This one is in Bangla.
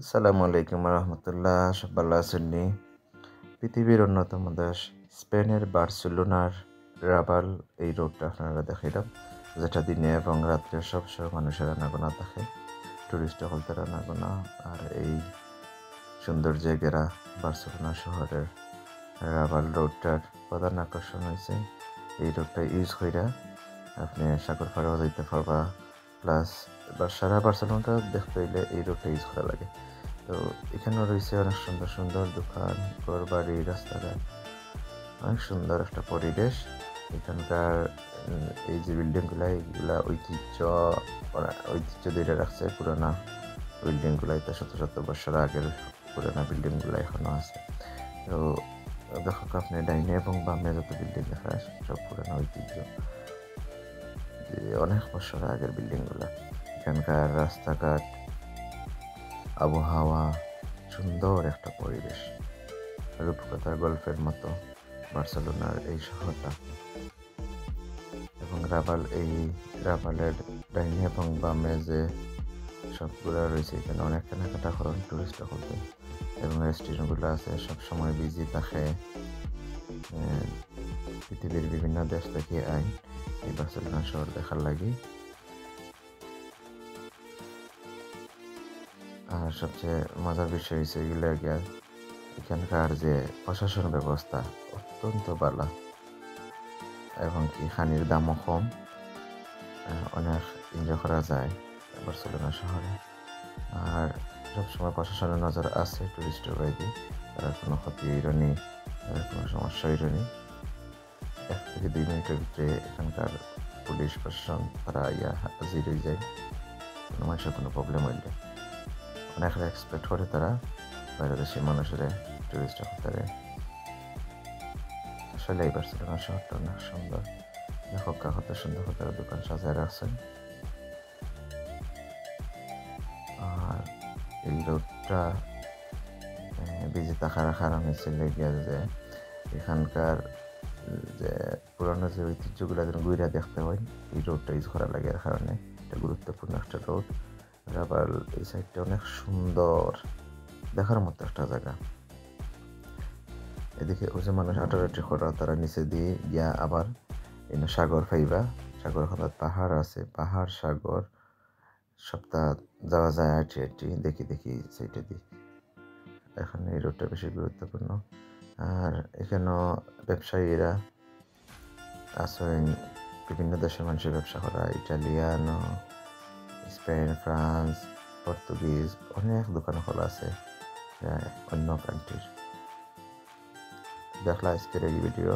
আসসালামু আলাইকুম রহমতুল্লাহ, সব ভালো আছেন নি? পৃথিবীর অন্যতম দেশ স্পেনের বার্সেলোনার রাবাল এই রোডটা আপনারা দেখাইলাম, যেটা দিনে এবং রাত্রে সবসময় মানুষের আনাগোনা থাকে, টুরিস্ট হল তার আনাগোনা। আর এই সুন্দর জায়গারা বার্সেলোনা শহরের রাবাল রোডটার প্রধান আকর্ষণ হয়েছে এই রোডটা ইউজ কইরা আপনি সাগর পাড়েও যাইতে পারবা, প্লাস সারা বার্সেলোনাটা দেখতে হইলে এই রোডটা ইউজ করা লাগে। তো এখানেও রয়েছে অনেক সুন্দর সুন্দর দোকান, ঘর বাড়ি, রাস্তাঘাট, অনেক সুন্দর একটা পরিবেশ এখানকার। এই যে বিল্ডিংগুলা, এইগুলা ঐতিহ্য ধরে রাখছে, পুরানা বিল্ডিংগুলা, এটা শত শত বছর আগের পুরানা বিল্ডিংগুলা এখনো আছে। তো দেখো আপনি ডাইনে এবং বামে যত বিল্ডিং দেখা আসে সব পুরানো ঐতিহ্য, অনেক বছর আগের বিল্ডিংগুলা। এখানকার রাস্তাঘাট, আবহাওয়া, সুন্দর একটা পরিবেশ, রূপকথার গল্পের মতো বার্সেলোনার এই শহরটা। এবং রাবালের ডাইনে এবং বামে যে সবগুলো রয়েছে, এখানে অনেক কেনাকাটা করেন টুরিস্ট হতে, এবং রেস্টুরেন্টগুলো আছে সবসময় বিজি থাকে। পৃথিবীর বিভিন্ন দেশ থেকে আইন এই বার্সেলোনা শহর দেখার লাগি। আর সবচেয়ে মজার বিষয় হচ্ছে এগুলো এখানকার যে প্রশাসন ব্যবস্থা অত্যন্ত ভালো, এবং কি খানির দামও কম, অনেক এনজয় করা যায় বার্সেলোনা শহরে। আর সবসময় প্রশাসনের নজর আছে টুরিস্টের বাইরে, তারা কোনো ক্ষতি হইরনি, তাদের কোনো সমস্যা হইরনি। 1 থেকে 2 মিনিটের ভিতরে এখানকার পুলিশ প্রশাসন তারা হাজির হয়ে যায় কোনো মানুষের কোনো প্রবলেম হইলে। অনেক এক্সপেক্ট করে তারা বাইরে দেশের মানুষের টুরিস্ট হতে। আসলে এই বার্সেলোনা শহরটা অনেক সুন্দর, লেখক কত সুন্দর করে দোকান সাজায় রাখছেন। আর এই রোডটা বিজি থাকার কারণ হচ্ছে যে এখানকার যে পুরানো যে ঐতিহ্যগুলো যেন ঘুরে দেখতে হয়, এই রোডটা ইউজ করা লাগে, এর কারণে এটা গুরুত্বপূর্ণ একটা রোড। আবার এই সাইডটা অনেক সুন্দর, দেখার মতো একটা জায়গা। এদিকে ওই যে মানুষ হাঁটাহাঁটি করা, তারা নিচে দিয়ে গিয়া আবার সাগর পাইবা, সাগর হঠাৎ পাহাড় আছে, পাহাড় সাগর সপ্তাহ যাওয়া যায় হাঁটি দেখি সেইটা দিয়ে। এখানে এই রোডটা বেশি গুরুত্বপূর্ণ। আর এখানেও ব্যবসায়ীরা আছেন, বিভিন্ন দেশের মানুষের ব্যবসা করা, ইটালিয়ানো, স্পেন, ফ্রান্স, পর্তুগিজ, অনেক দোকান খোলা আছে অন্য কান্ট্রির। দেখলা আজকের এই ভিডিও।